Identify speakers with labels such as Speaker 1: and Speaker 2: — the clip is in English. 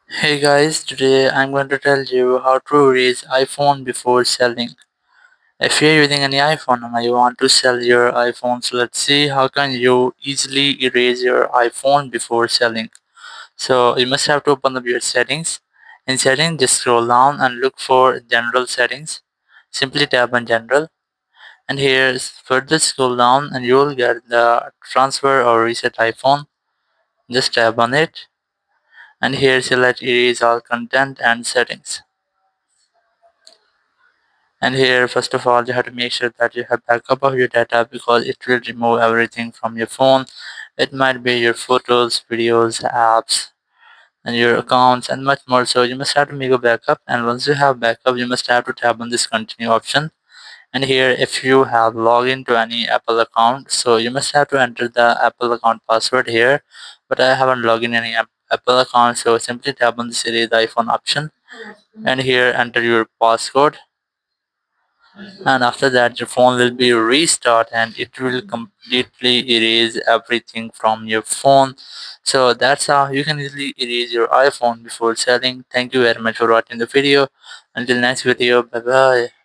Speaker 1: Hey guys, today I'm going to tell you how to erase iPhone before selling. If you're using any iPhone and you want to sell your iPhone, so let's see how can you easily erase your iPhone before selling. So you must have to open up your settings. In settings, just scroll down and look for general settings. Simply tap on general and here further scroll down and you will get the transfer or reset iPhone. Just tap on it and here select erase all content and settings. And here, first of all, you have to make sure that you have backup of your data because it will remove everything from your phone. It might be your photos, videos, apps, and your accounts, and much more. So you must have to make a backup. And once you have backup, you must have to tap on this continue option. And here, if you have login to any Apple account, so you must have to enter the Apple account password here. But I haven't logged in any Apple account, so simply tap on this erase iPhone option. And here, enter your passcode and after that your phone will be restart and it will completely erase everything from your phone. So that's how you can easily erase your iPhone before selling. Thank you very much for watching the video. Until next video, bye bye.